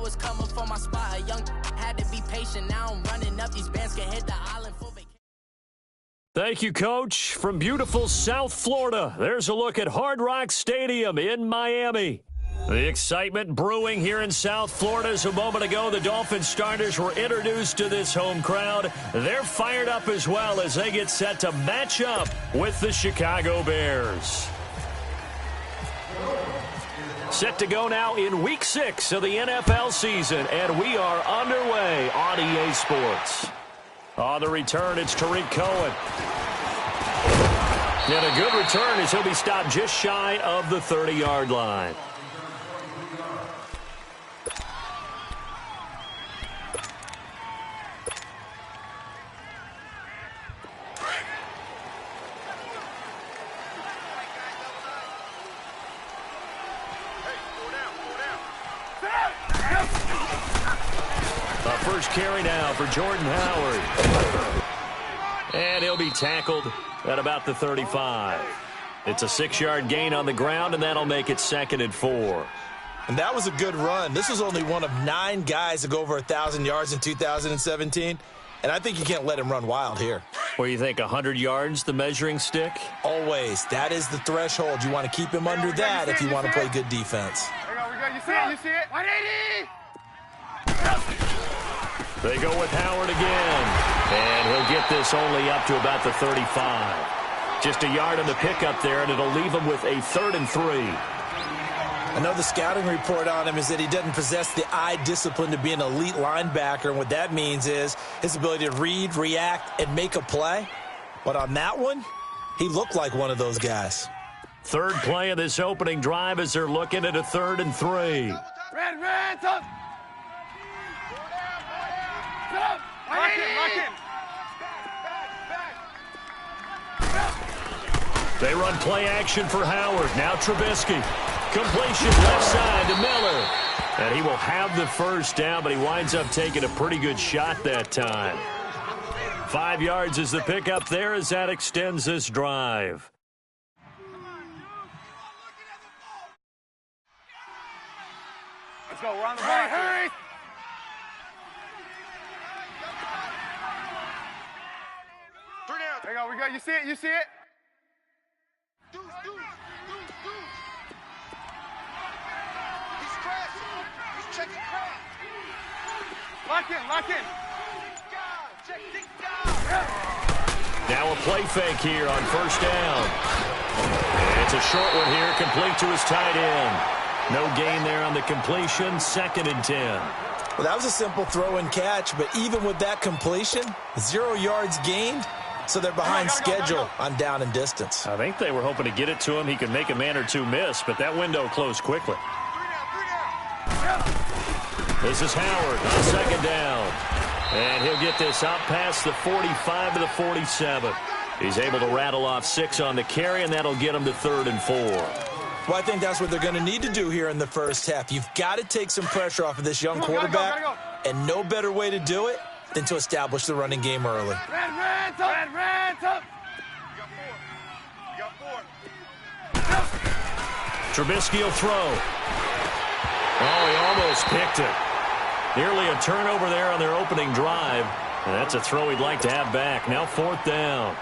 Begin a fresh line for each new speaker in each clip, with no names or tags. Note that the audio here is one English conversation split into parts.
was coming for my spot. A young had to be patient. Now I'm running up. These bands can hit the island for vacation.
Thank you, Coach. From beautiful South Florida, there's a look at Hard Rock Stadium in Miami. The excitement brewing here in South Florida as a moment ago the Dolphins starters were introduced to this home crowd. They're fired up as well as they get set to match up with the Chicago Bears. Set to go now in Week 6 of the NFL season, and we are underway on EA Sports. On the return, it's Tariq Cohen. And a good return as he'll be stopped just shy of the 30-yard line. First carry now for Jordan Howard. And he'll be tackled at about the 35. It's a 6-yard gain on the ground, and that'll make it 2nd and 4.
And that was a good run. This was only one of 9 guys to go over 1,000 yards in 2017. And I think you can't let him run wild here.
Where you think 100 yards, the measuring stick?
Always. That is the threshold. You want to keep him under that if you want to play good defense.
You see it, you see it. 180!
They go with Howard again. And he'll get this only up to about the 35. Just a yard on the pickup there, and it'll leave him with a 3rd and 3.
I know the scouting report on him is that he doesn't possess the eye discipline to be an elite linebacker. And what that means is his ability to read, react, and make a play. But on that one, he looked like one of those guys.
Third play of this opening drive as they're looking at a 3rd and 3.
Red, up. Lock in.
They run play action for Howard. Now Trubisky. Completion left side to Miller. And he will have the first down, but he winds up taking a pretty good shot that time. 5 yards is the pickup there as that extends this drive.
Let's go. We're on the ball. Hurry. There you go. We got. You see it. He's crashing. He's checking crash. Lock in.
Now a play fake here on first down. It's a short one here, complete to his tight end. No gain there on the completion, 2nd and 10.
Well, that was a simple throw and catch, but even with that completion, 0 yards gained. So they're behind schedule on down and distance.
I think they were hoping to get it to him. He could make a man or two miss, but that window closed quickly. This is Howard on 2nd down. And he'll get this out past the 45 to the 47. He's able to rattle off 6 on the carry, and that'll get him to 3rd and 4.
Well, I think that's what they're going to need to do here in the first half. You've got to take some pressure off of this young quarterback, and no better way to do it than to establish the running game early.
Red, up. You got 4.
Trubisky will throw. Oh, he almost picked it. Nearly a turnover there on their opening drive. And that's a throw he'd like to have back. Now 4th down.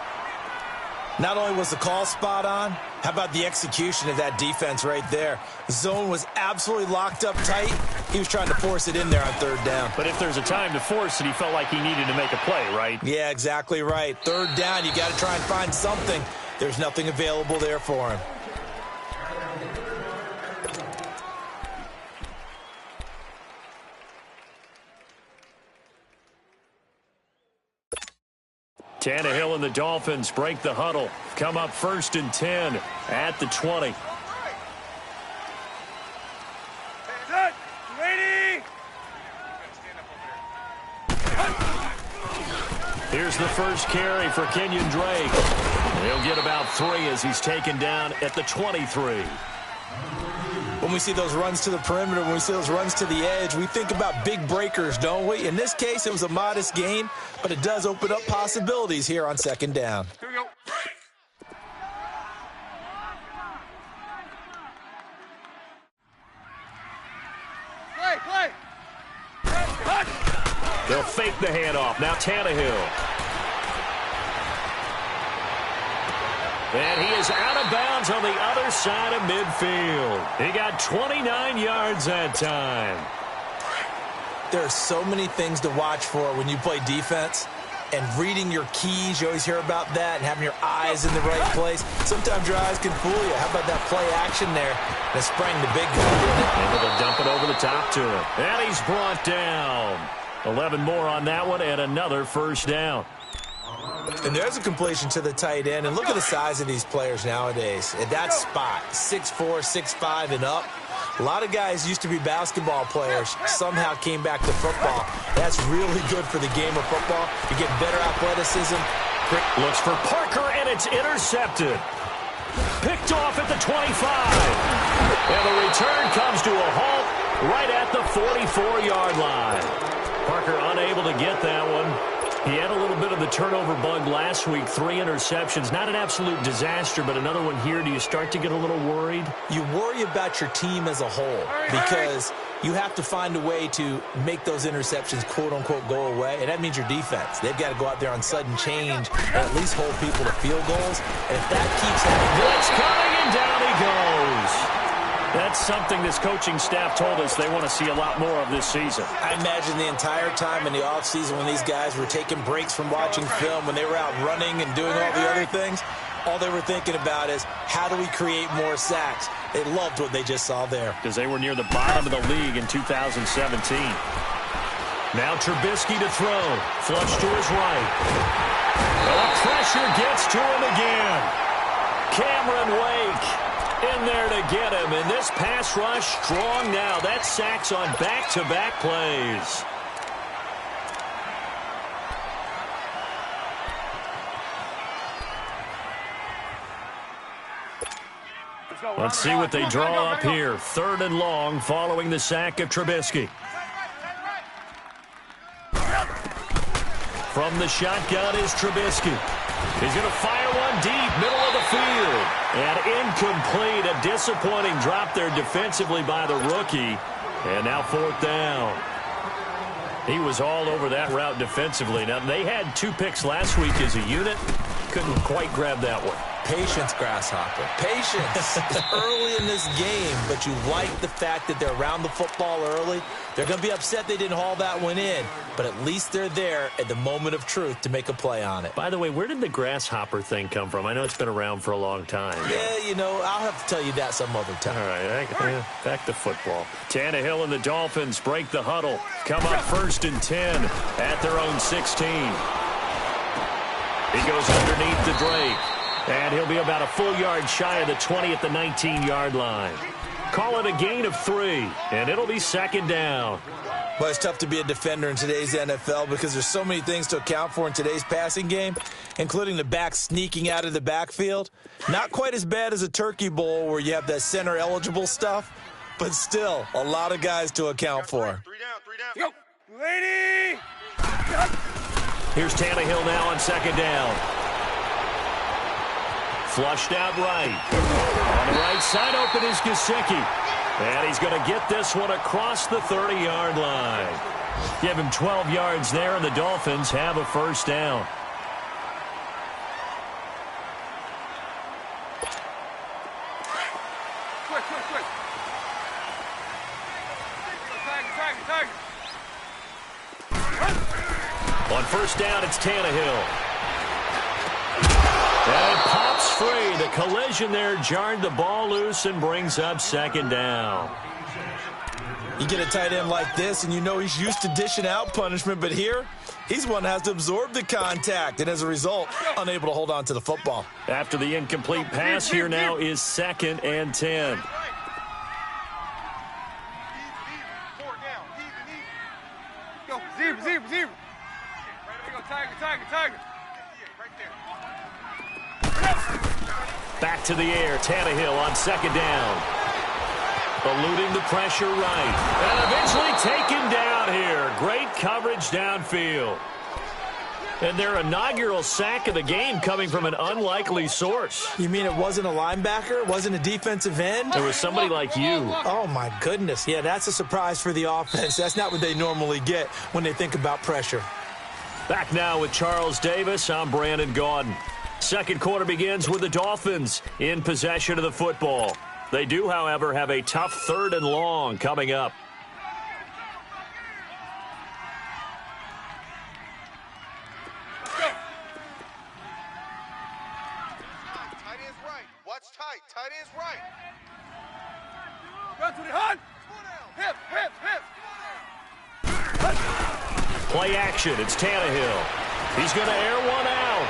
Not only was the call spot on, how about the execution of that defense right there? The zone was absolutely locked up tight. He was trying to force it in there on 3rd down.
But if there's a time to force it, he felt like he needed to make a play, right?
Yeah, exactly right. 3rd down, you got to try and find something. There's nothing available there for him.
Tannehill and the Dolphins break the huddle. Come up 1st and 10 at the 20.
Ready?
Here's the first carry for Kenyon Drake. He'll get about 3 as he's taken down at the 23.
When we see those runs to the perimeter, when we see those runs to the edge, we think about big breakers, don't we? In this case, it was a modest gain, but it does open up possibilities here on 2nd down.
Here we go. Play.
They'll fake the handoff. Now Tannehill. And he is out of bounds on the other side of midfield. He got 29 yards that time.
There are so many things to watch for when you play defense. And reading your keys, you always hear about that, and having your eyes in the right place. Sometimes your eyes can fool you. How about that play action there that sprang the big guy, didn't it?
Able to dump it over the top to him. And he's brought down. 11 more on that one, and another first down.
And there's a completion to the tight end. And look at the size of these players nowadays. At that spot, 6'4", 6'5", and up. A lot of guys used to be basketball players, somehow came back to football. That's really good for the game of football. You get better athleticism.
Looks for Parker, and it's intercepted. Picked off at the 25. And the return comes to a halt right at the 44-yard line. Parker unable to get that one. He had a little bit of the turnover bug last week, 3 interceptions. Not an absolute disaster, but another one here. Do you start to get a little worried?
You worry about your team as a whole because you have to find a way to make those interceptions, quote-unquote, go away, and that means your defense. They've got to go out there on sudden change and at least hold people to field goals. And if that keeps happening...
Blitz coming, and down he goes. That's something this coaching staff told us they want to see a lot more of this season.
I imagine the entire time in the offseason when these guys were taking breaks from watching film, when they were out running and doing all the other things, all they were thinking about is, how do we create more sacks? They loved what they just saw there.
Because they were near the bottom of the league in 2017. Now Trubisky to throw. Flush to his right. Well, the pressure gets to him again. Cameron Wake in there to get him, and this pass rush strong now. That's sacks on back-to-back plays. Let's see what they draw up here. 3rd and long following the sack of Trubisky. From the shotgun is Trubisky. He's going to fire one deep, middle of the field. And incomplete. A disappointing drop there defensively by the rookie. And now 4th down. He was all over that route defensively. Now, they had 2 picks last week as a unit. Couldn't quite grab that one.
Patience, Grasshopper. Patience. It's early in this game, but you like the fact that they're around the football early. They're going to be upset they didn't haul that one in, but at least they're there at the moment of truth to make a play on it.
By the way, where did the grasshopper thing come from? I know it's been around for a long time.
Yeah, you know, I'll have to tell you that some other time.
All right, back to football. Tannehill and the Dolphins break the huddle. Come up 1st and 10 at their own 16. He goes underneath the Drake. And he'll be about a full yard shy of the 20 at the 19-yard line. Call it a gain of 3, and it'll be 2nd down.
Well, it's tough to be a defender in today's NFL because there's so many things to account for in today's passing game, including the back sneaking out of the backfield. Not quite as bad as a turkey bowl where you have that center-eligible stuff, but still a lot of guys to account for.
3 down. Go. Lady!
Here's Tannehill now on 2nd down. Flushed out right. On the right side open is Gesicki. And he's going to get this one across the 30-yard line. Give him 12 yards there, and the Dolphins have a 1st down.
Quick. Tag.
On 1st down, it's Tannehill. And it pops free. The collision there jarred the ball loose and brings up 2nd down.
You get a tight end like this, and you know he's used to dishing out punishment, but here, he's one that has to absorb the contact, and as a result, unable to hold on to the football.
After the incomplete pass, here now is 2nd and 10.
Go, zebra. Go, tiger.
Back to the air. Tannehill on 2nd down. Eluding the pressure right. And eventually taken down here. Great coverage downfield. And their inaugural sack of the game coming from an unlikely source.
You mean it wasn't a linebacker? It wasn't a defensive end?
It was somebody like you.
Oh, my goodness. Yeah, that's a surprise for the offense. That's not what they normally get when they think about pressure.
Back now with Charles Davis, I'm Brandon Gaudin. Second quarter begins with the Dolphins in possession of the football. They do, however, have a tough 3rd and long coming up.
Tight end's right. Run to the hunt. Hip.
Play action. It's Tannehill. He's going to air one out.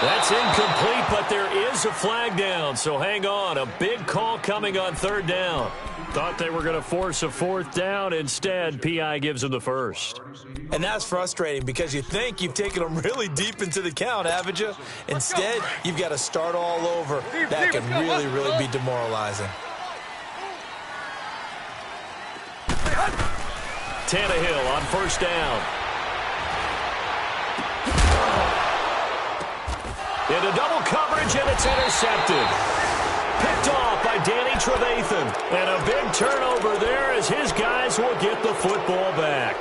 That's incomplete, but there is a flag down, so hang on. A big call coming on 3rd down. Thought they were going to force a 4th down. Instead, P.I. gives them the first.
And that's frustrating because you think you've taken them really deep into the count, haven't you? Instead, you've got to start all over. That can really, really be demoralizing.
Tannehill on 1st down. Into double coverage, and it's intercepted. Picked off by Danny Trevathan. And a big turnover there as his guys will get the football back.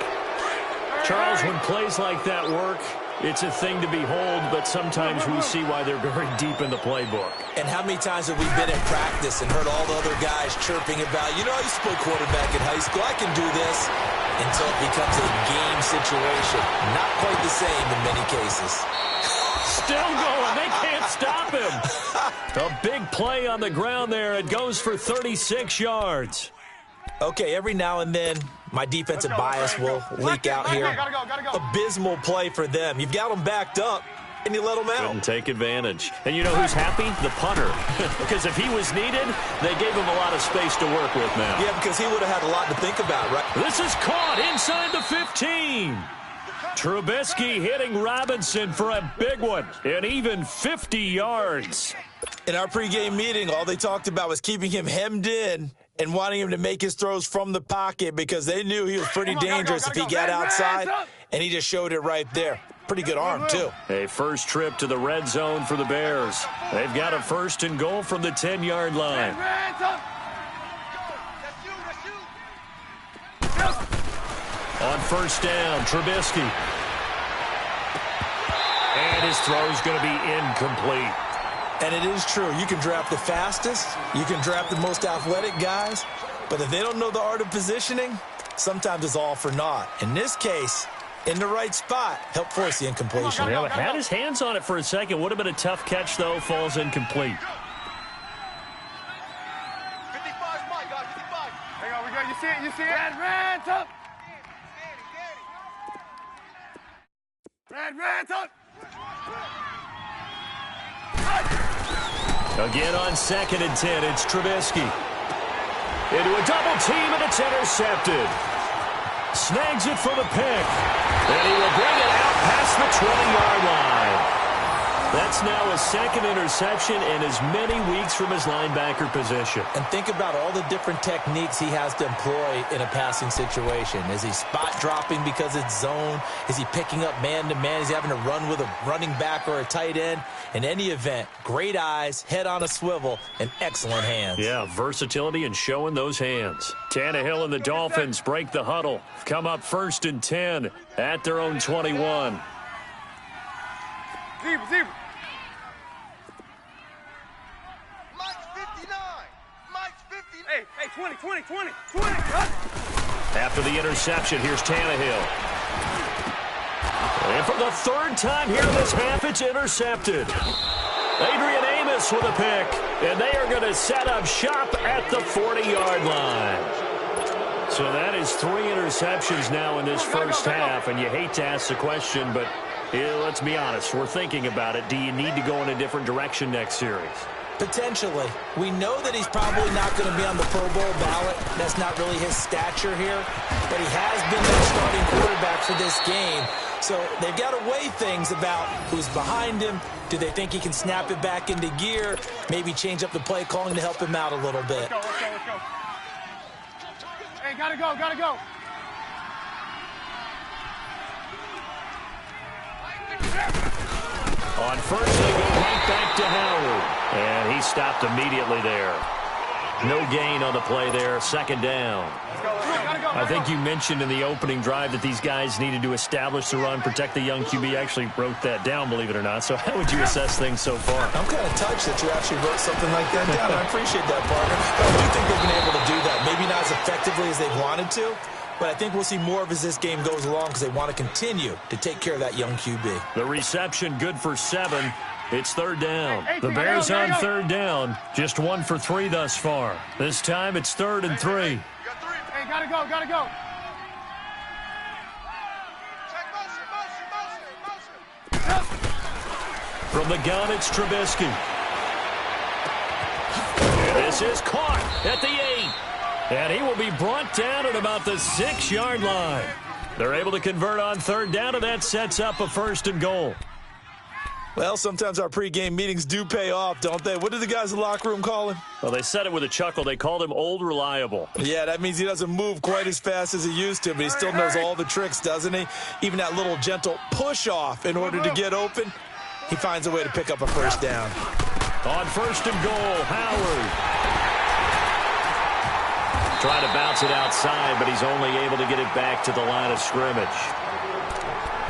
Charles, when plays like that work, it's a thing to behold, but sometimes we see why they're very deep in the playbook.
And how many times have we been in practice and heard all the other guys chirping about, you know, I used to play quarterback in high school, I can do this, until it becomes a game situation. Not quite the same in many cases.
Still going. They can't stop him. A big play on the ground there. It goes for 36 yards.
Okay, every now and then, my defensive bias will leak out here. Abysmal play for them. You've got them backed up, and you let them out.
Couldn't take advantage. And you know who's happy? The punter. Because if he was needed, they gave him a lot of space to work with now.
Yeah, because he would have had a lot to think about, right?
This is caught inside the 15. Trubisky hitting Robinson for a big one, and even 50 yards.
In our pregame meeting, all they talked about was keeping him hemmed in and wanting him to make his throws from the pocket because they knew he was pretty dangerous if he got outside, and he just showed it right there. Pretty good arm, too.
A first trip to the red zone for the Bears. They've got a 1st and goal from the 10-yard line. On 1st down, Trubisky. And his throw's going to be incomplete.
And it is true. You can draft the fastest. You can draft the most athletic guys. But if they don't know the art of positioning, sometimes it's all for naught. In this case, in the right spot, help force the incompletion.
Yeah, had his hands on it for a second. Would have been a tough catch, though. Falls incomplete.
55 Mike, guys, 55. Hang on, we got you see it, you see it? Red, up. Red, up.
Again on 2nd and 10, it's Trubisky. Into a double team, and it's intercepted. Snags it for the pick. And he will bring it out past the 20-yard line. That's now his 2nd interception in as many weeks from his linebacker position.
And think about all the different techniques he has to employ in a passing situation. Is he spot dropping because it's zone? Is he picking up man-to-man? Is he having to run with a running back or a tight end? In any event, great eyes, head on a swivel, and excellent hands.
Yeah, versatility and showing those hands. Tannehill and the Dolphins break the huddle. Come up 1st and 10 at their own 21.
Zebra. Mike's 59. Mike's 59. Hey, 20.
After the interception, here's Tannehill. And for the 3rd time here in this half, it's intercepted. Adrian Amos with a pick, and they are going to set up shop at the 40-yard line. So that is 3 interceptions now in this first half, and you hate to ask the question, but let's be honest, we're thinking about it. Do you need to go in a different direction next series?
Potentially. We know that he's probably not going to be on the Pro Bowl ballot. That's not really his stature here. But he has been their starting quarterback for this game. So they've got to weigh things about who's behind him. Do they think he can snap it back into gear? Maybe change up the play calling to help him out a little bit.
Let's go. Hey, gotta go.
On first, they go right back to Howard. And he stopped immediately there. No gain on the play there. Second down. I think you mentioned in the opening drive that these guys needed to establish the run, protect the young QB. I actually wrote that down, believe it or not. So how would you assess things so far?
I'm kind of touched that you actually wrote something like that down. I appreciate that, partner. But I do think they've been able to do that. Maybe not as effectively as they've wanted to, but I think we'll see more of as this game goes along because they want to continue to take care of that young QB.
The reception good for 7. It's third down. The Bears on third down. Just 1 for 3 thus far. This time it's 3rd and 3.
Hey, gotta go, gotta go.
From the gun, it's Trubisky. And this is caught at the 8. And he will be brought down at about the 6-yard line. They're able to convert on third down, and that sets up a 1st and goal.
Well, sometimes our pregame meetings do pay off, don't they? What did the guys in the locker room call him?
Well, they said it with a chuckle. They called him Old Reliable.
Yeah, that means he doesn't move quite as fast as he used to, but he still knows all the tricks, doesn't he? Even that little gentle push-off in order to get open, he finds a way to pick up a first down.
On 1st and goal, Howard. Trying to bounce it outside, but he's only able to get it back to the line of scrimmage.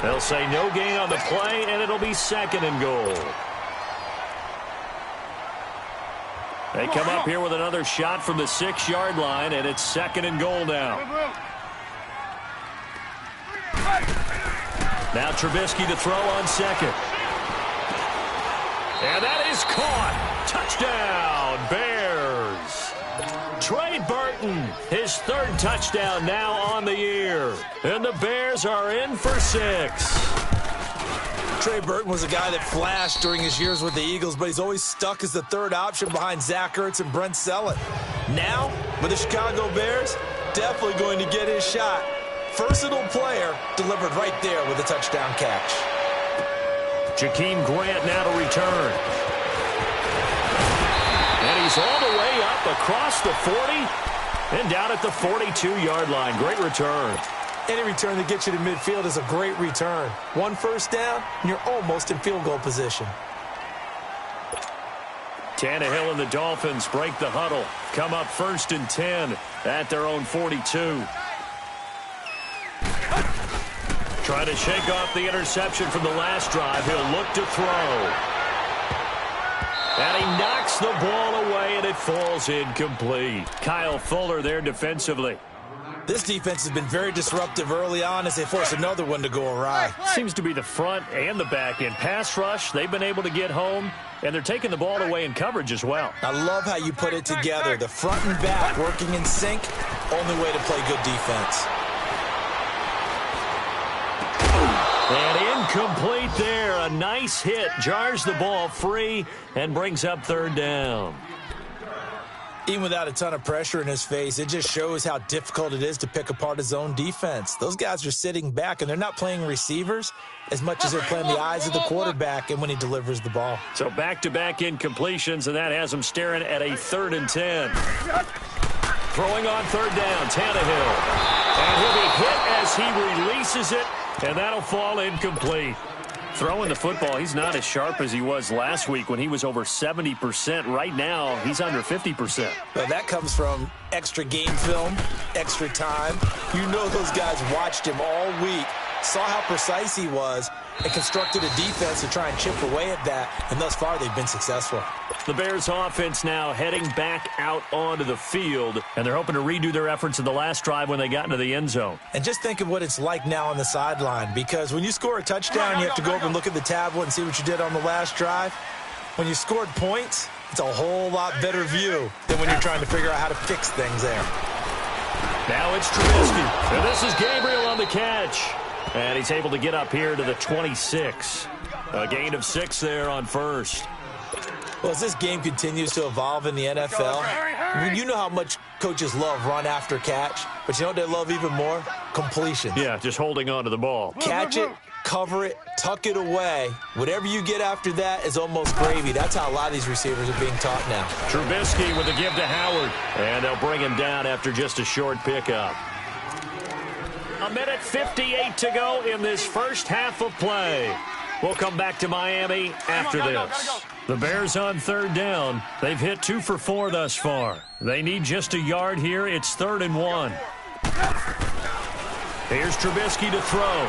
They'll say no gain on the play, and it'll be 2nd and goal. They come up here with another shot from the 6-yard line, and it's 2nd and goal now. Now Trubisky to throw on 2nd. And that is caught. Touchdown, Bears. Trey Burton, his 3rd touchdown now on the year. And the Bears are in for 6.
Trey Burton was a guy that flashed during his years with the Eagles, but he's always stuck as the 3rd option behind Zach Ertz and Brent Sellett. Now, with the Chicago Bears, definitely going to get his shot. Versatile player delivered right there with a touchdown catch.
Jakeem Grant now to return. And he's all the way up across the 40 and down at the 42-yard line. Great return.
Any return that gets you to midfield is a great return. 1 first down, and you're almost in field goal position.
Tannehill and the Dolphins break the huddle. Come up 1st and 10 at their own 42. Trying to shake off the interception from the last drive. He'll look to throw. And he knocks the ball away, and it falls incomplete. Kyle Fuller there defensively.
This defense has been very disruptive early on as they force another one to go awry.
Seems to be the front and the back end. Pass rush, they've been able to get home, and they're taking the ball away in coverage as well.
I love how you put it together. The front and back working in sync, only way to play good defense.
And incomplete there. A nice hit. Jars the ball free and brings up 3rd down.
Even without a ton of pressure in his face, it just shows how difficult it is to pick apart his own defense. Those guys are sitting back, and they're not playing receivers as much as they're playing the eyes of the quarterback and when he delivers the ball.
So back-to-back incompletions, and that has him staring at a 3rd and 10. Throwing on 3rd down, Tannehill. And he'll be hit as he releases it, and that'll fall incomplete. Throwing the football, he's not as sharp as he was last week when he was over 70%. Right now, he's under 50%.
Well, that comes from extra game film, extra time. You know those guys watched him all week, saw how precise he was, and constructed a defense to try and chip away at that, and thus far they've been successful.
The Bears offense now heading back out onto the field, and they're hoping to redo their efforts in the last drive when they got into the end zone.
And just think of what it's like now on the sideline, because when you score a touchdown, you have to go over and look at the tablet and see what you did on the last drive. When you scored points, it's a whole lot better view than when you're trying to figure out how to fix things there.
Now it's Trubisky, and this is Gabriel on the catch. And he's able to get up here to the 26. A gain of 6 there on 1st.
Well, as this game continues to evolve in the NFL, you know how much coaches love run after catch, but you know what they love even more? Completion.
Yeah, just holding on to the ball.
Catch it, cover it, tuck it away. Whatever you get after that is almost gravy. That's how a lot of these receivers are being taught now.
Trubisky with a give to Howard, and they'll bring him down after just a short pickup. 1:58 to go in this first half of play. We'll come back to Miami after this. The Bears on third down. They've hit 2 for 4 thus far. They need just a yard here. It's 3rd and 1. Here's Trubisky to throw.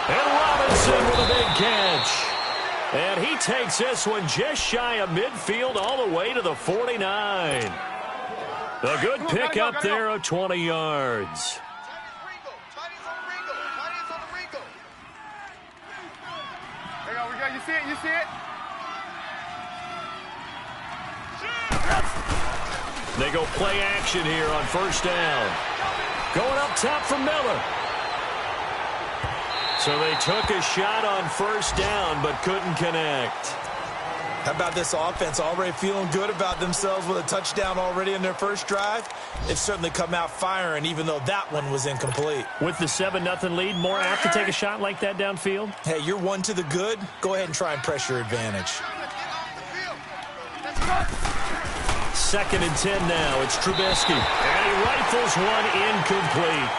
And Robinson with a big catch. And he takes this one just shy of midfield all the way to the 49. A good pickup there of 20 yards.
You see it? You see it?
They go play action here on first down. Going up top for Miller. So they took a shot on first down but couldn't connect.
How about this offense already feeling good about themselves with a touchdown already in their first drive? They've certainly come out firing, even though that one was incomplete.
With the 7-0 lead, more apt to take a shot like that downfield?
Hey, you're one to the good. Go ahead and try and press your advantage.
2nd and 10 now. It's Trubisky. And he rifles one incomplete.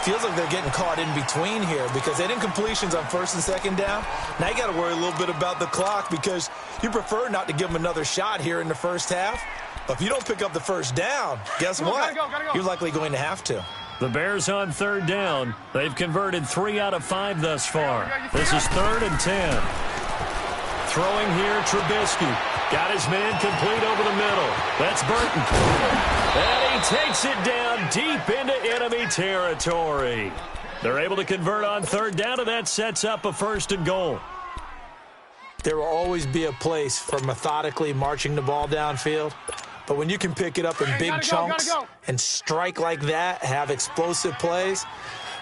Feels like they're getting caught in between here because they didn't completions on 1st and 2nd down. Now you got to worry a little bit about the clock because you prefer not to give them another shot here in the first half. But if you don't pick up the first down, guess what?
Gotta go.
You're likely going to have to.
The Bears on third down. They've converted 3 out of 5 thus far. This is 3rd and 10. Throwing here, Trubisky. Got his man complete over the middle. That's Burton. And he takes it down deep into enemy territory. They're able to convert on third down, and that sets up a 1st and goal.
There will always be a place for methodically marching the ball downfield. But when you can pick it up in big chunks and strike like that, have explosive plays,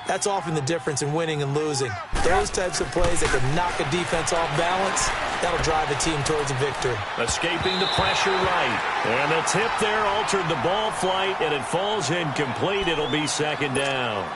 that's often the difference in winning and losing. Those types of plays that can knock a defense off balance, that'll drive a team towards a victory.
Escaping the pressure right. And the tip there altered the ball flight, and it falls incomplete. It'll be 2nd down.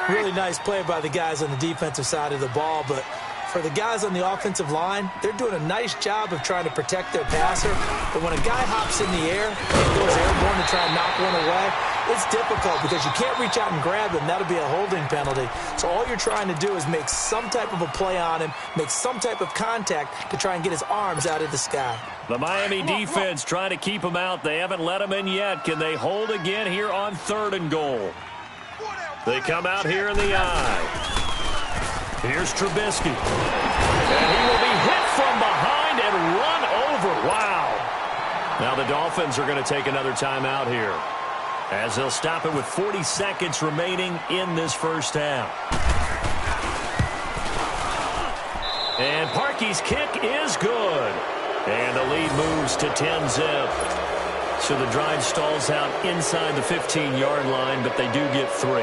Really nice play by the guys on the defensive side of the ball, but for the guys on the offensive line, they're doing a nice job of trying to protect their passer. But when a guy hops in the air and goes airborne to try and knock one away, it's difficult because you can't reach out and grab him. That'll be a holding penalty. So all you're trying to do is make some type of a play on him, make some type of contact to try and get his arms out of the sky.
The Miami defense trying to keep him out. They haven't let him in yet. Can they hold again here on 3rd and goal? They come out here in the eye. Here's Trubisky. And he will be hit from behind and run over. Wow. Now the Dolphins are going to take another timeout here, as they'll stop it with 40 seconds remaining in this first half. And Parkey's kick is good. And the lead moves to 10-zip. So the drive stalls out inside the 15-yard line, but they do get 3.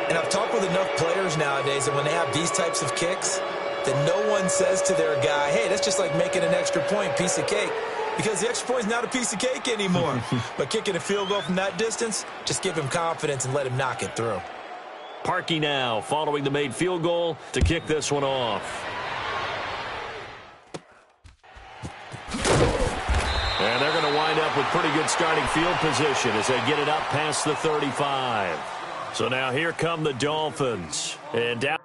And I've talked with enough players nowadays that when they have these types of kicks, that no one says to their guy, hey, that's just like making an extra point, piece of cake. Because the extra point is not a piece of cake anymore. But kicking a field goal from that distance, just give him confidence and let him knock it through.
Parkey now following the made field goal to kick this one off. And they're going to wind up with pretty good starting field position as they get it up past the 35. So now here come the Dolphins. And down.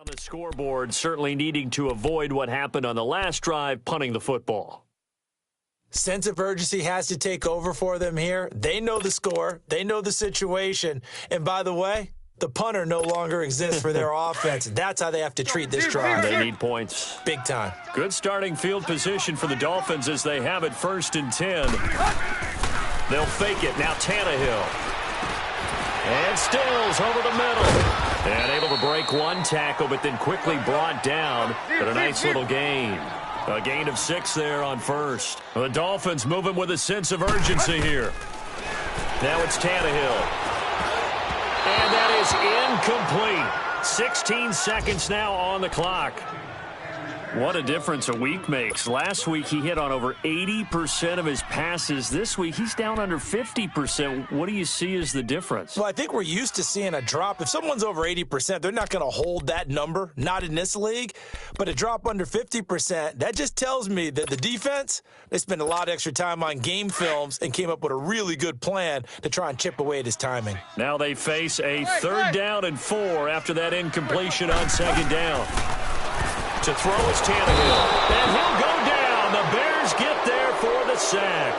On the scoreboard, certainly needing to avoid what happened on the last drive, punting the football.
Sense of urgency has to take over for them here. They know the score. They know the situation. And by the way, the punter no longer exists for their offense. That's how they have to treat this drive.
They need points.
Big time.
Good starting field position for the Dolphins as they have it 1st and 10. They'll fake it. Now Tannehill. And Stills over the middle. And able to break one tackle, but then quickly brought down. But a nice little gain. A gain of 6 there on 1st. The Dolphins moving with a sense of urgency here. Now it's Tannehill. And that is incomplete. 16 seconds now on the clock. What a difference a week makes. Last week he hit on over 80% of his passes. This week he's down under 50%. What do you see as the difference?
Well, I think we're used to seeing a drop. If someone's over 80%, they're not going to hold that number, not in this league. But a drop under 50%, that just tells me that the defense, they spent a lot of extra time on game films and came up with a really good plan to try and chip away at his timing.
Now they face a 3rd down and 4 after that incompletion on 2nd down. To throw is Tannehill. And he'll go down. The Bears get there for the sack.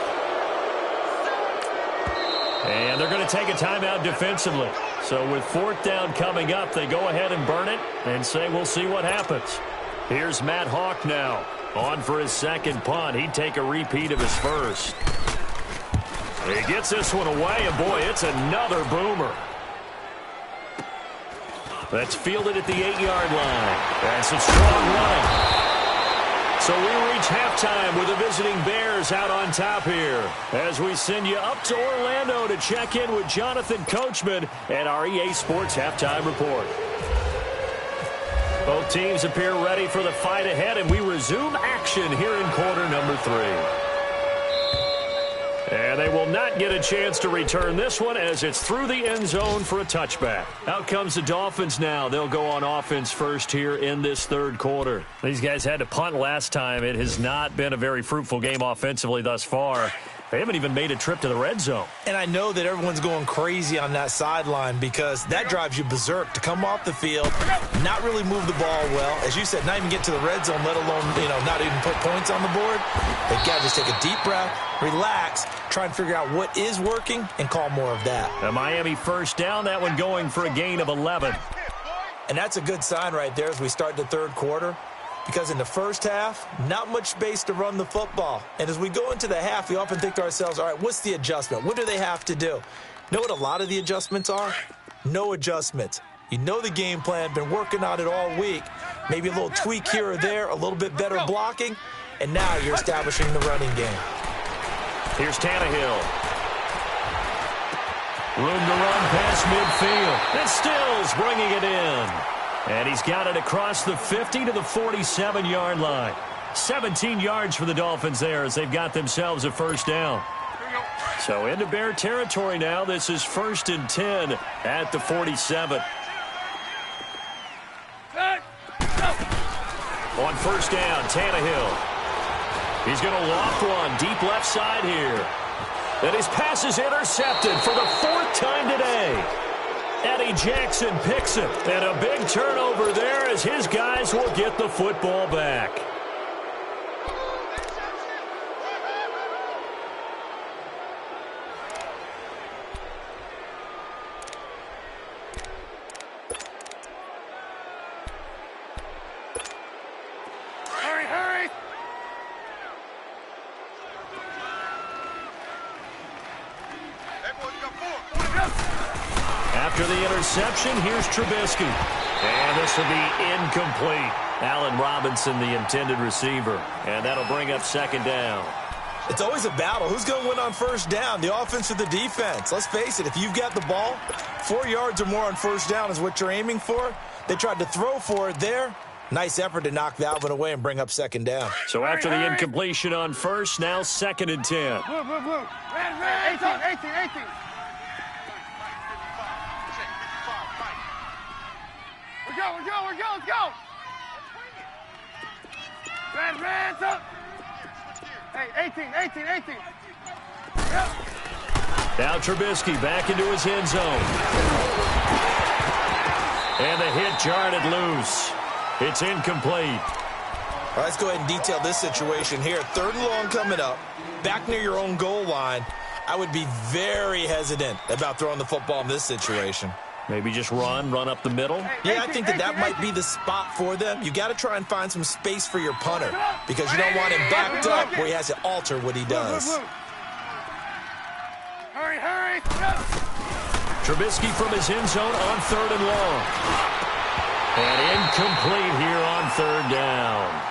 And they're going to take a timeout defensively. So with 4th down coming up, they go ahead and burn it and say we'll see what happens. Here's Matt Hawk now. On for his 2nd punt. He'd take a repeat of his 1st. He gets this one away, and boy, it's another boomer. That's fielded at the 8-yard line. That's some strong running. So we reach halftime with the visiting Bears out on top here as we send you up to Orlando to check in with Jonathan Coachman and our EA Sports Halftime Report. Both teams appear ready for the fight ahead, and we resume action here in quarter number 3. And they will not get a chance to return this one as it's through the end zone for a touchback. Out comes the Dolphins now. They'll go on offense first here in this 3rd quarter. These guys had to punt last time. It has not been a very fruitful game offensively thus far. They haven't even made a trip to the red zone.
And I know that everyone's going crazy on that sideline because that drives you berserk to come off the field, not really move the ball well. As you said, not even get to the red zone, let alone, not even put points on the board. They've got to just take a deep breath, relax, try and figure out what is working and call more of that.
The Miami 1st down, that one going for a gain of 11.
And that's a good sign right there as we start the 3rd quarter. Because in the first half, not much space to run the football. And as we go into the half, we often think to ourselves, all right, what's the adjustment? What do they have to do? You know what a lot of the adjustments are? No adjustments. You know the game plan, been working on it all week. Maybe a little tweak here or there, a little bit better blocking, and now you're establishing the running game.
Here's Tannehill. Room to run past midfield. And Stills bringing it in. And he's got it across the 50 to the 47-yard line. 17 yards for the Dolphins there as they've got themselves a 1st down. So into Bear territory now. This is 1st and 10 at the 47. On 1st down, Tannehill. He's going to loft one deep left side here. And his pass is intercepted for the 4th time today. Eddie Jackson picks it. And a big turnover there as his guys will get the football back.
Hurry, hurry! Hey, boy, you got 4.
After the interception, here's Trubisky. And this will be incomplete. Allen Robinson, the intended receiver. And that'll bring up 2nd down.
It's always a battle. Who's going to win on 1st down, the offense or the defense? Let's face it, if you've got the ball, 4 yards or more on 1st down is what you're aiming for. They tried to throw for it there. Nice effort to knock that one away and bring up 2nd down.
So after the incompletion on 1st, now 2nd and 10.
Blue. Red. 18. We're go. Let's go. Red, up. Hey, 18. Yep.
Now Trubisky back into his end zone. And the hit it jarred loose. It's incomplete.
All right, let's go ahead and detail this situation here. 3rd and long coming up, back near your own goal line. I would be very hesitant about throwing the football in this situation.
Maybe just run up the middle.
Yeah, I think that might be the spot for them. You got to try and find some space for your punter because you don't want him backed up where he has to alter what he does.
Hurry.
Trubisky from his end zone on 3rd and long. And incomplete here on 3rd down.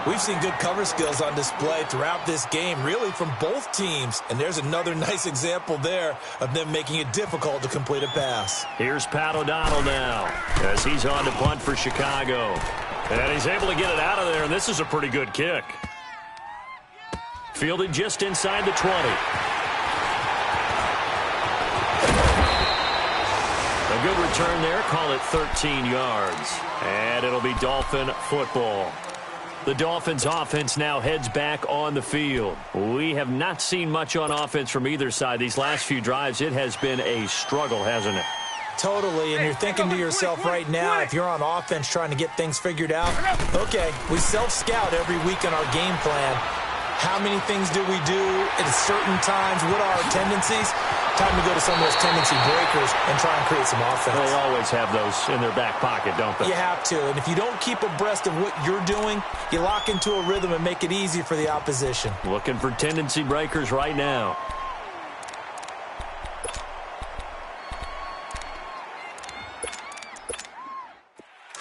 We've seen good cover skills on display throughout this game, really from both teams. And there's another nice example there of them making it difficult to complete a pass.
Here's Pat O'Donnell now as he's on to punt for Chicago. And he's able to get it out of there, and this is a pretty good kick. Fielded just inside the 20. A good return there. Call it 13 yards. And it'll be Dolphin football. The Dolphins offense now heads back on the field. We have not seen much on offense from either side. These last few drives, it has been a struggle, hasn't it?
Totally, and you're thinking to yourself right now, if you're on offense trying to get things figured out, okay, we self-scout every week in our game plan. How many things do we do at certain times? What are our tendencies? Time to go to some of those tendency breakers and try and create some offense.
They always have those in their back pocket, don't they?
You have to, and if you don't keep abreast of what you're doing, you lock into a rhythm and make it easy for the opposition.
Looking for tendency breakers right now.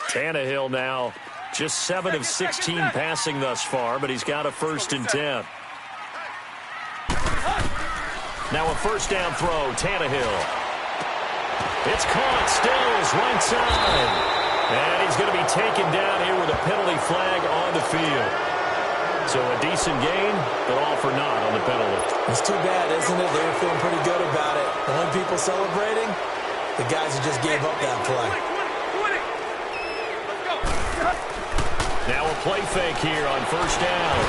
Tannehill now just 7 of 16 passing thus far, but he's got a 1st and 10. Now a 1st down throw, Tannehill. It's caught, Stills, right side. And he's going to be taken down here with a penalty flag on the field. So a decent gain, but all for naught on the penalty.
It's too bad, isn't it? They were feeling pretty good about it. The only people celebrating, the guys who just gave up that play.
Now a play fake here on 1st down.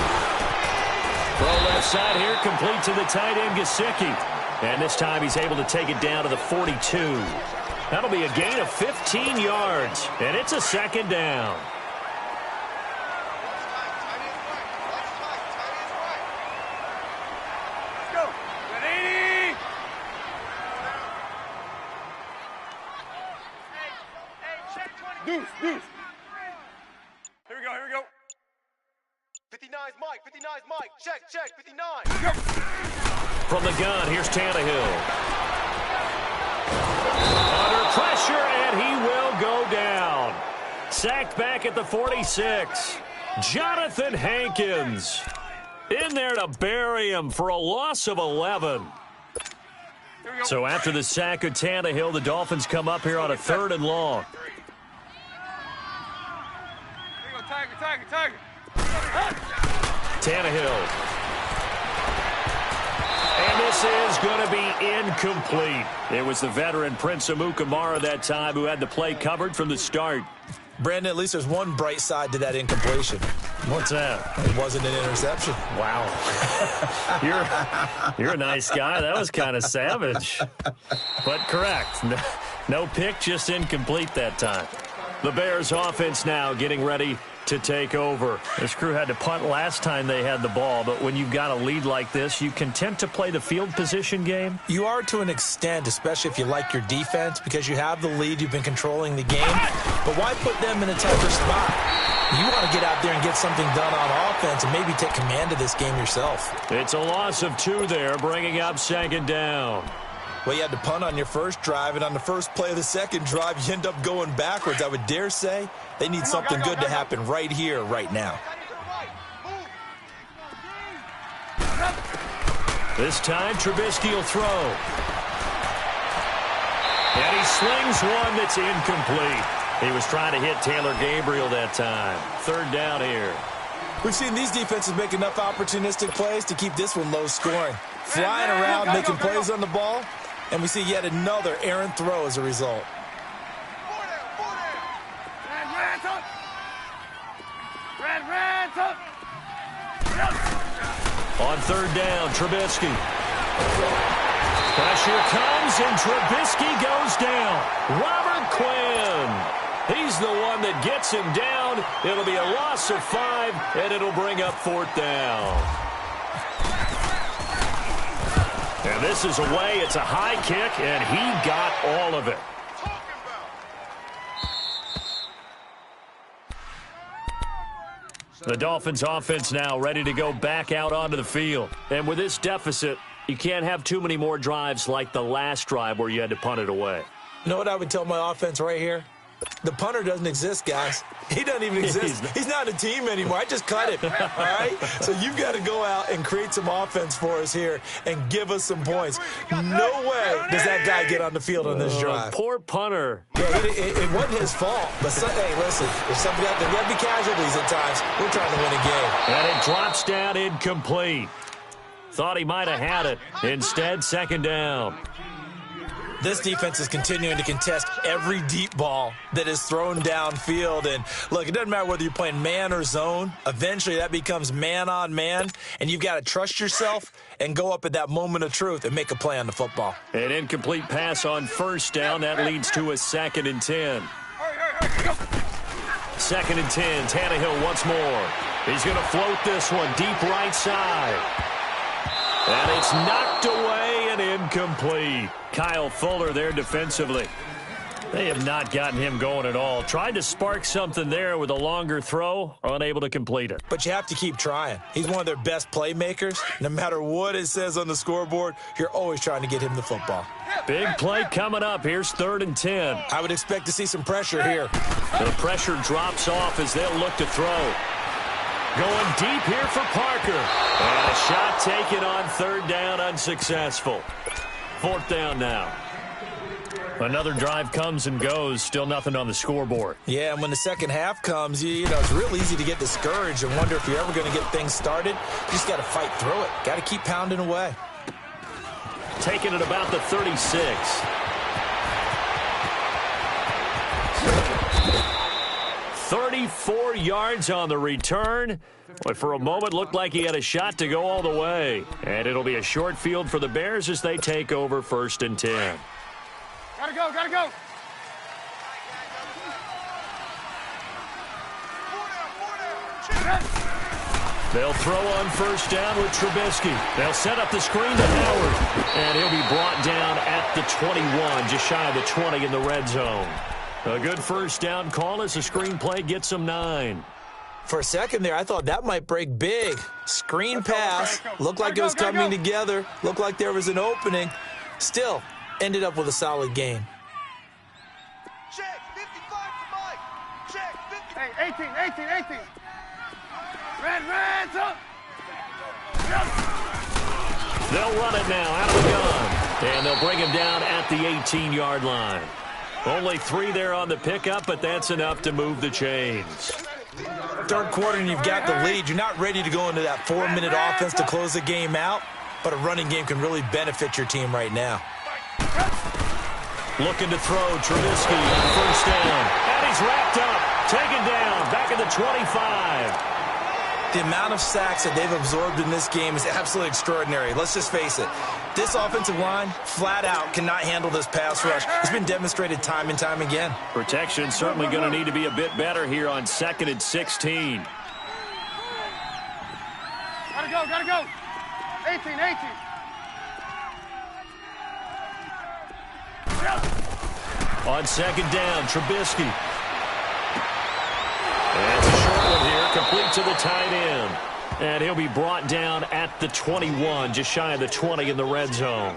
Throw left side here, complete to the tight end, Gesicki. And this time he's able to take it down to the 42. That'll be a gain of 15 yards, and it's a 2nd down.
Go. Ready? Deuce. Here we go. 59's Mike. 59's Mike. Check. 59.
From the gun, here's Tannehill. Under pressure, and he will go down. Sacked back at the 46. Jonathan Hankins in there to bury him for a loss of 11. So after the sack of Tannehill, the Dolphins come up here on a 3rd and long.
Tiger.
Tannehill. And this is going to be incomplete. It was the veteran Prince Amukamara that time who had the play covered from the start.
Brandon, at least there's one bright side to that incompletion.
What's that?
It wasn't an interception.
Wow. You're a nice guy. That was kind of savage. But correct. No pick, just incomplete that time. The Bears offense now getting ready to take over. This crew had to punt last time they had the ball, but when you've got a lead like this, you content to play the field position game?
You are to an extent, especially if you like your defense, because you have the lead, you've been controlling the game. But why put them in a tougher spot? You want to get out there and get something done on offense and maybe take command of this game yourself.
It's a loss of 2 there, bringing up 2nd down.
Well, you had to punt on your first drive, and on the first play of the second drive, you end up going backwards. I would dare say they need something good to happen right here, right now.
This time, Trubisky will throw. And he slings one that's incomplete. He was trying to hit Taylor Gabriel that time. 3rd down here.
We've seen these defenses make enough opportunistic plays to keep this one low scoring. Flying around, making plays on the ball. And we see yet another errant throw as a result.
On 3rd down, Trubisky. Pressure comes, and Trubisky goes down. Robert Quinn He's the one that gets him down. It'll be a loss of 5, and it'll bring up 4th down. And this is away. It's a high kick, and he got all of it. The Dolphins offense now ready to go back out onto the field. And with this deficit, you can't have too many more drives like the last drive where you had to punt it away.
You know what I would tell my offense right here? The punter doesn't exist, guys. He doesn't even exist. He's not a team anymore. I just cut him, all right? So you've got to go out and create some offense for us here and give us some points. No way does that guy get on the field on this drive.
Poor punter.
Yeah, it wasn't his fault. But, hey, listen, if somebody out there, we have to be casualties at times. We're trying to win a game.
And it drops down incomplete. Thought he might have had it. Instead, 2nd down.
This defense is continuing to contest every deep ball that is thrown downfield. And, look, it doesn't matter whether you're playing man or zone. Eventually, that becomes man-on-man, and you've got to trust yourself and go up at that moment of truth and make a play on the football.
An incomplete pass on 1st down. That leads to a 2nd and 10. 2nd and 10. Tannehill once more. He's going to float this one deep right side. And it's knocked away and incomplete. Kyle Fuller there defensively. They have not gotten him going at all. Tried to spark something there with a longer throw, unable to complete it.
But you have to keep trying. He's one of their best playmakers. No matter what it says on the scoreboard, you're always trying to get him the football.
Big play coming up. Here's 3rd and 10.
I would expect to see some pressure here.
The pressure drops off as they'll look to throw. Going deep here for Parker. And a shot taken on 3rd down, unsuccessful. 4th down now. Another drive comes and goes. Still nothing on the scoreboard.
Yeah, and when the second half comes, you know, it's real easy to get discouraged and wonder if you're ever going to get things started. You just got to fight through it. Got to keep pounding away.
Taking it about the 36. 34 yards on the return. But for a moment, looked like he had a shot to go all the way. And it'll be a short field for the Bears as they take over 1st and 10.
Gotta go, gotta go.
They'll throw on 1st down with Trubisky. They'll set up the screen to Howard. And he'll be brought down at the 21, just shy of the 20 in the red zone. A good 1st down call as the screen play gets them 9.
For a second there, I thought that might break big. Screen pass. Looked like it was coming together. Looked like there was an opening. Still, ended up with a solid game.
Check, 55 for Mike. Check, 50. Hey, 18. Red, up.
They'll run it now out of the gun. And they'll bring him down at the 18-yard line. Only 3 there on the pickup, but that's enough to move the chains.
3rd quarter and you've got the lead. You're not ready to go into that 4-minute offense to close the game out, but a running game can really benefit your team right now.
Looking to throw Trubisky on 1st down. And he's wrapped up. Taken down. Back at the 25.
The amount of sacks that they've absorbed in this game is absolutely extraordinary. Let's just face it. This offensive line, flat out, cannot handle this pass rush. It's been demonstrated time and time again.
Protection certainly going to need to be a bit better here on 2nd and 16.
Gotta go. 18.
On 2nd down, Trubisky. That's a short one here, complete to the tight end. And he'll be brought down at the 21, just shy of the 20 in the red zone.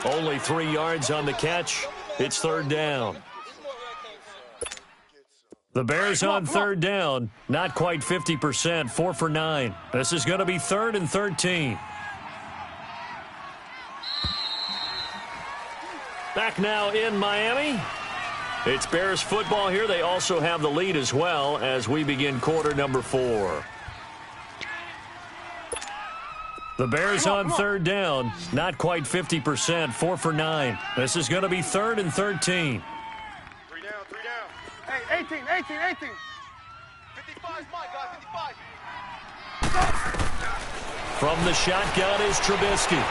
Only 3 yards on the catch. It's 3rd down. The Bears on 3rd down, not quite 50%, 4 for 9. This is going to be 3rd and 13. Back now in Miami. It's Bears football here. They also have the lead as well as we begin quarter number 4. The Bears on 3rd down, not quite 50%, 4 for 9. This is going to be 3rd and 13.
3 down. Hey, 18. 55 is Mike, guys, 55.
From the shotgun is Trubisky.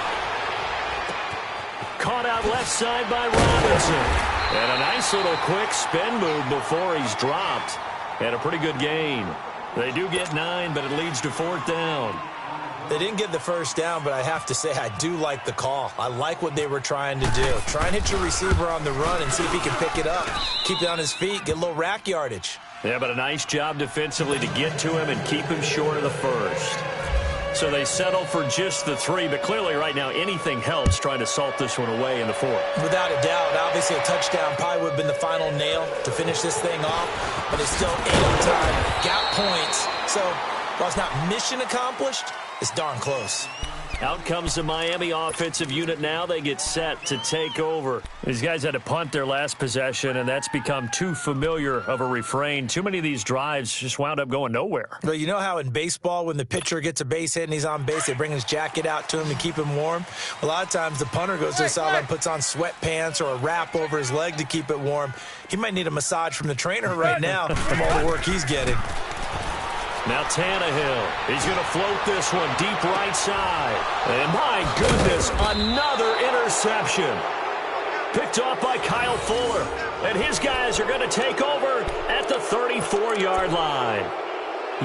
Caught out left side by Robinson. And a nice little quick spin move before he's dropped. And a pretty good gain. They do get 9, but it leads to 4th down.
They didn't get the first down, but I have to say I do like the call. I like what they were trying to do. Try and hit your receiver on the run and see if he can pick it up. Keep it on his feet, get a little rack yardage.
Yeah, but a nice job defensively to get to him and keep him short of the first. So they settle for just the 3, but clearly right now anything helps trying to salt this one away in the 4th.
Without a doubt, obviously a touchdown probably would have been the final nail to finish this thing off, but it's still 8 on time, got points. So while it's not mission accomplished, it's darn close.
Out comes the Miami offensive unit now. They get set to take over. These guys had to punt their last possession, and that's become too familiar of a refrain. Too many of these drives just wound up going nowhere.
Well, you know how in baseball when the pitcher gets a base hit and he's on base, they bring his jacket out to him to keep him warm? A lot of times the punter goes to the sideline, puts on sweatpants or a wrap over his leg to keep it warm. He might need a massage from the trainer right now from all the work he's getting.
Now Tannehill, he's going to float this one deep right side. And my goodness, another interception. Picked off by Kyle Fuller. And his guys are going to take over at the 34-yard line.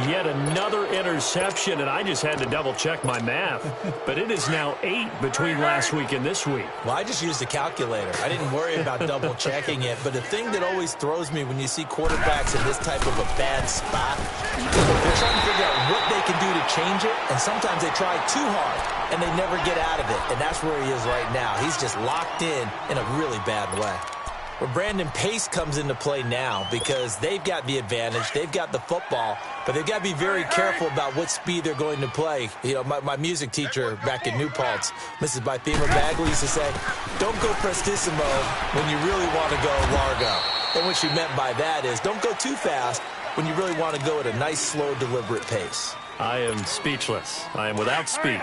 Yet another interception, and I just had to double-check my math. But it is now 8 between last week and this week.
Well, I just used a calculator. I didn't worry about double-checking it. But the thing that always throws me when you see quarterbacks in this type of a bad spot, they're trying to figure out what they can do to change it, and sometimes they try too hard, and they never get out of it. And that's where he is right now. He's just locked in a really bad way. Well, Brandon, pace comes into play now because they've got the advantage. They've got the football, but they've got to be very careful about what speed they're going to play. You know, my music teacher back in New Paltz, Mrs. Bythema Bagley, used to say, don't go prestissimo when you really want to go largo. And what she meant by that is don't go too fast when you really want to go at a nice, slow, deliberate pace.
I am speechless. I am without speech.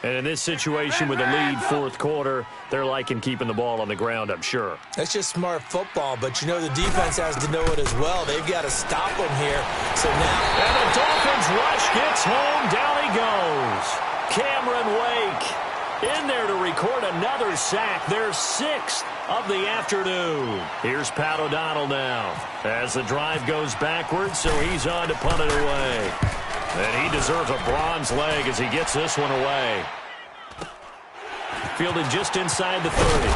And in this situation with the lead 4th quarter, they're liking keeping the ball on the ground, I'm sure.
That's just smart football, but you know the defense has to know it as well. They've got to stop them here. So now...
And the Dolphins rush gets home. Down he goes. Cameron Wake in there to record another sack. Their 6th of the afternoon. Here's Pat O'Donnell now as the drive goes backwards, so he's on to punt it away. And he deserves a bronze leg as he gets this one away. Fielded just inside the 30.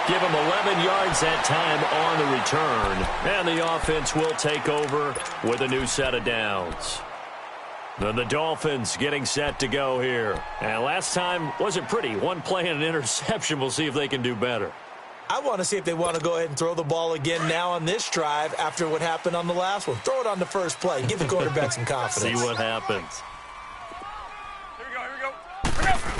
Give him 11 yards that time on the return. And the offense will take over with a new set of downs. Then the Dolphins getting set to go here. And last time wasn't pretty. One play and an interception. We'll see if they can do better.
I want to see if they want to go ahead and throw the ball again now on this drive after what happened on the last one. Throw it on the first play. Give the quarterback some confidence.
See what happens.
Here we go, here we go. Here we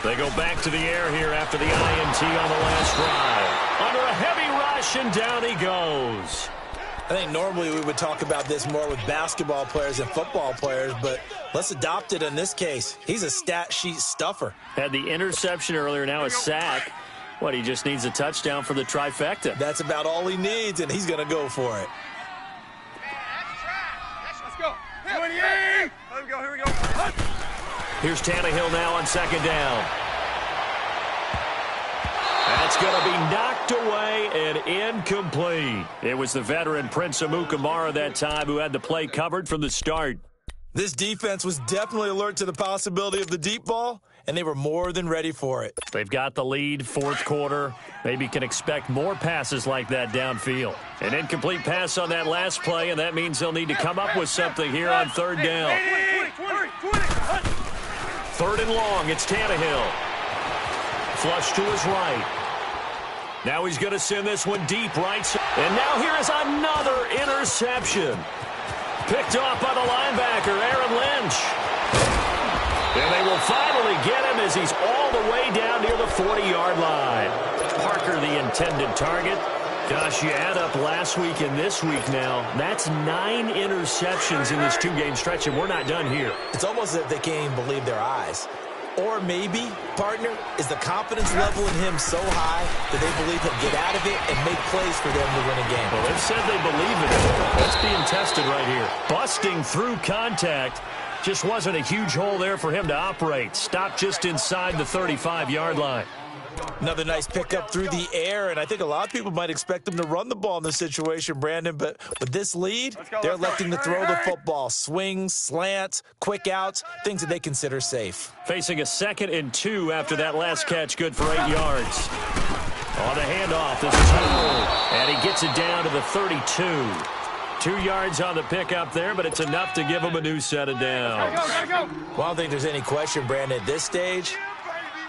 go.
They go back to the air here after the INT on the last drive. Under a heavy rush, and down he goes.
I think normally we would talk about this more with basketball players and football players, but let's adopt it in this case. He's a stat sheet stuffer.
Had the interception earlier, now a sack. What, he just needs a touchdown for the trifecta.
That's about all he needs, and he's going to go for it.
Let's go. Here we go, here we go.
Here's Tannehill now on 2nd down. That's going to be knocked away and incomplete. It was the veteran Prince Amukamara that time who had the play covered from the start.
This defense was definitely alert to the possibility of the deep ball, and they were more than ready for it.
They've got the lead, 4th quarter. Maybe can expect more passes like that downfield. An incomplete pass on that last play, and that means they'll need to come up with something here on 3rd down. 3rd and long, it's Tannehill. Flush to his right. Now he's going to send this one deep right side. And now here is another interception. Picked off by the linebacker, Aaron Lynch. And they will finally get him as he's all the way down near the 40-yard line. Parker, the intended target. Gosh, you add up last week and this week now. That's 9 interceptions in this 2-game stretch, and we're not done here.
It's almost as if they can't even believe their eyes. Or maybe, partner, is the confidence level in him so high that they believe he'll get out of it and make plays for them to win a game.
Well, they've said they believe in it. That's being tested right here. Busting through contact. Just wasn't a huge hole there for him to operate. Stopped just inside the 35-yard line.
Another nice pickup through the air, and I think a lot of people might expect them to run the ball in this situation, Brandon, but with this lead, they're electing to throw the football. Swings, slants, quick outs, things that they consider safe.
Facing a 2nd and 2 after that last catch, good for 8 yards. On the handoff, this is Howard, and he gets it down to the 32. 2 yards on the pickup there, but it's enough to give him a new set of downs.
Well, I don't think there's any question, Brandon, at this stage,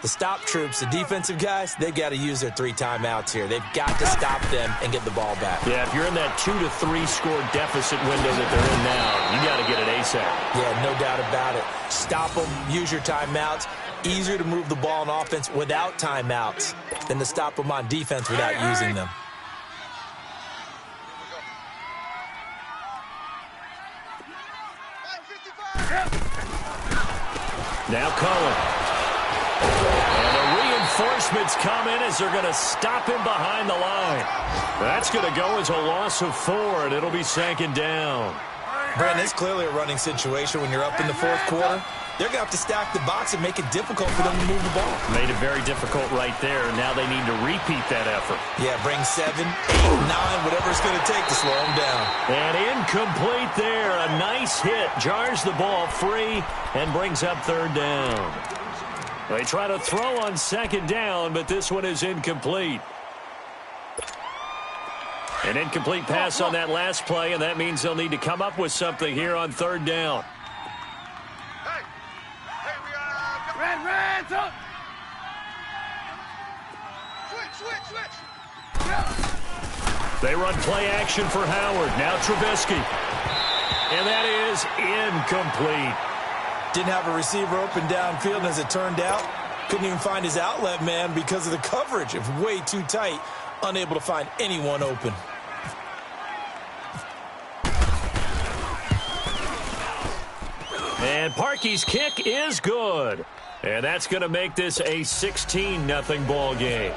the stop troops, the defensive guys, they've got to use their 3 timeouts here. They've got to stop them and get the ball back.
Yeah, if you're in that 2 to 3 score deficit window that they're in now, you got to get it ASAP.
Yeah, no doubt about it. Stop them, use your timeouts. Easier to move the ball on offense without timeouts than to stop them on defense without using them.
Now Cohen. And the reinforcements come in as they're going to stop him behind the line. That's going to go as a loss of 4, and it'll be 2nd down.
Brandon, it's clearly a running situation when you're up in the 4th quarter. They're going to have to stack the box and make it difficult for them to move the ball.
Made it very difficult right there. Now they need to repeat that effort.
Yeah, bring 7, 8, 9, whatever it's going to take to slow them down.
And incomplete there. A nice hit. Jars the ball free and brings up 3rd down. They try to throw on 2nd down, but this one is incomplete. An incomplete pass on that last play, and that means they'll need to come up with something here on 3rd down.
Red, up. Switch.
They run play action for Howard. Now Trubisky. And that is incomplete.
Didn't have a receiver open downfield, and as it turned out, couldn't even find his outlet man because of the coverage. It was way too tight, unable to find anyone open.
And Parkey's kick is good. And that's going to make this a 16-0 ball game.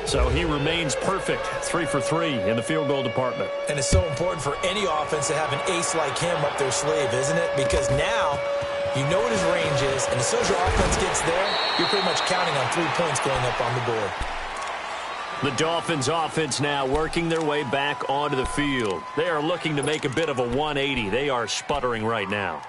So he remains perfect, 3 for 3 in the field goal department.
And it's so important for any offense to have an ace like him up their sleeve, isn't it? Because now you know what his range is, and as soon as your offense gets there, you're pretty much counting on 3 points going up on the board.
The Dolphins offense now working their way back onto the field. They are looking to make a bit of a 180. They are sputtering right now.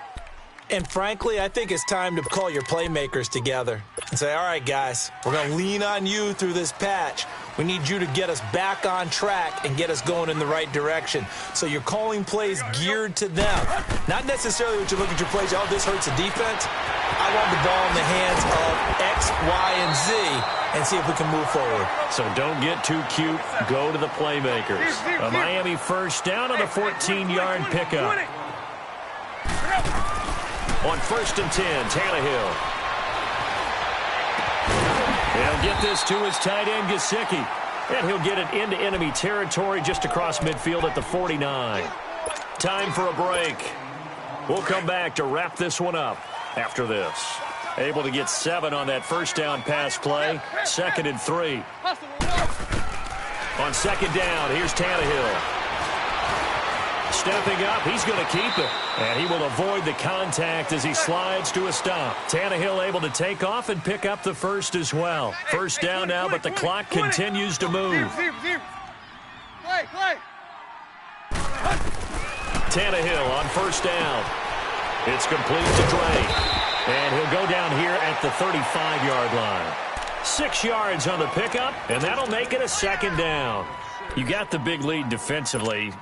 And frankly, I think it's time to call your playmakers together and say, all right, guys, we're going to lean on you through this patch. We need you to get us back on track and get us going in the right direction. So you're calling plays geared to them. Not necessarily what you look at your plays, oh, this hurts the defense. I want the ball in the hands of X, Y, and Z and see if we can move forward.
So don't get too cute. Go to the playmakers. A Miami first down on the 14-yard pickup. On 1st and 10, Tannehill. He'll get this to his tight end, Gesicki. And he'll get it into enemy territory just across midfield at the 49. Time for a break. We'll come back to wrap this one up after this. Able to get 7 on that first down pass play. 2nd and 3. On 2nd down, here's Tannehill. Stepping up, he's going to keep it. And he will avoid the contact as he slides to a stop. Tannehill able to take off and pick up the first as well. First down now, but the clock continues to move. Tannehill on first down. It's complete to Drake. And he'll go down here at the 35-yard line. 6 yards on the pickup, and that'll make it a 2nd down. You got the big lead defensively.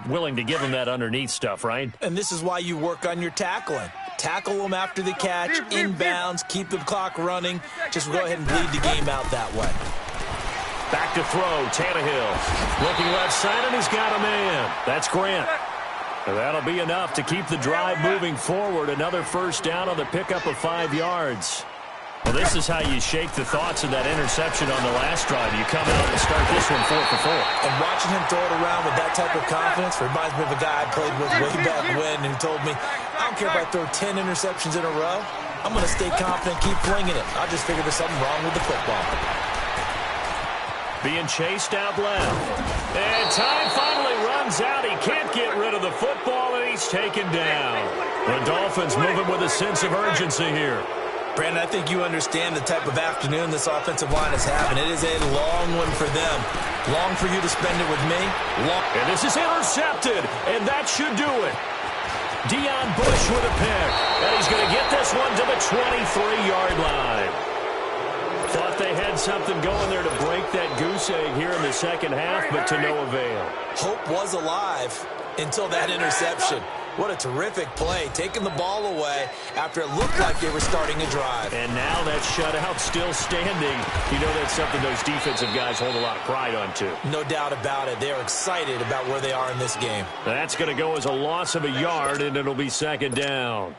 Willing to give him that underneath stuff, right?
And this is why you work on your tackling. Tackle them after the catch, inbounds, keep the clock running. Just go ahead and bleed the game out that way.
Back to throw, Tannehill. Looking left side, and he's got a man. That's Grant. And that'll be enough to keep the drive moving forward. Another first down on the pickup of 5 yards. Well, this is how you shake the thoughts of that interception on the last drive. You come out and start this one 4 for 4.
And watching him throw it around with that type of confidence reminds me of a guy I played with way back when who told me, I don't care if I throw 10 interceptions in a row. I'm going to stay confident, keep flinging it. I just figured there's something wrong with the football.
Being chased out left. And time finally runs out. He can't get rid of the football, and he's taken down. The Dolphins moving with a sense of urgency here.
Brandon, I think you understand the type of afternoon this offensive line is having. It is a long one for them. Long for you to spend it with me. Long.
And this is intercepted, and that should do it. Deion Bush with a pick, and he's going to get this one to the 23-yard line. Thought they had something going there to break that goose egg here in the second half, but to no avail.
Hope was alive until that interception. What a terrific play, taking the ball away after it looked like they were starting a drive.
And now that shutout still standing. You know that's something those defensive guys hold a lot of pride on, too.
No doubt about it. They're excited about where they are in this game.
That's going to go as a loss of a yard, and it'll be second down.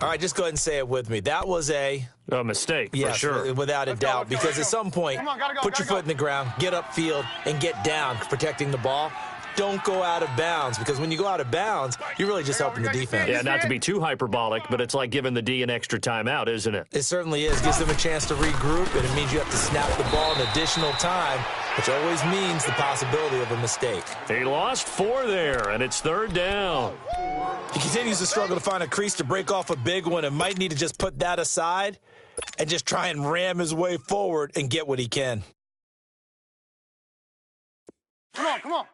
All right, just go ahead and say it with me. That was a
mistake,
yes,
for sure.
Without a doubt, because at some point, put your foot in the ground, get upfield, and get down protecting the ball. Don't go out of bounds, because when you go out of bounds, you're really just helping the defense.
Yeah, not to be too hyperbolic, but it's like giving the D an extra timeout, isn't it?
It certainly is. Gives them a chance to regroup, and it means you have to snap the ball in additional time, which always means the possibility of a mistake.
He lost 4 there, and it's third down.
He continues to struggle to find a crease to break off a big one and might need to just put that aside and just try and ram his way forward and get what he can.
Come on, come on.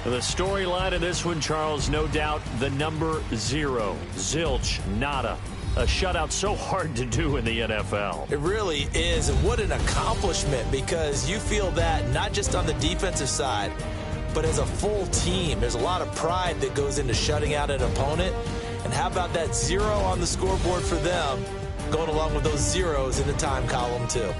The storyline of this one, Charles, no doubt the number 0. Zilch, nada. A shutout so hard to do in the NFL.
It really is, and what an accomplishment, because you feel that not just on the defensive side, but as a full team. There's a lot of pride that goes into shutting out an opponent, and how about that 0 on the scoreboard for them, going along with those zeros in the time column too.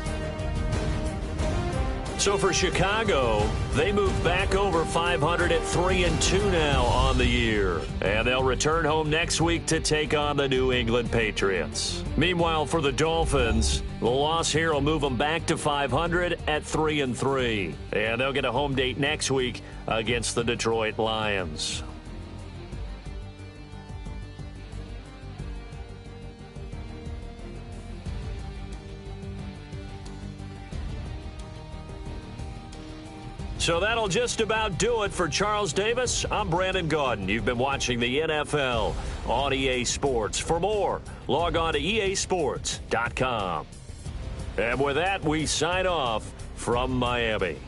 So for Chicago, they move back over 500 at 3-2 now on the year. And they'll return home next week to take on the New England Patriots. Meanwhile, for the Dolphins, the loss here will move them back to 500 at 3-3. And they'll get a home date next week against the Detroit Lions. So that'll just about do it for Charles Davis. I'm Brandon Gaudin. You've been watching the NFL on EA Sports. For more, log on to easports.com. And with that, we sign off from Miami.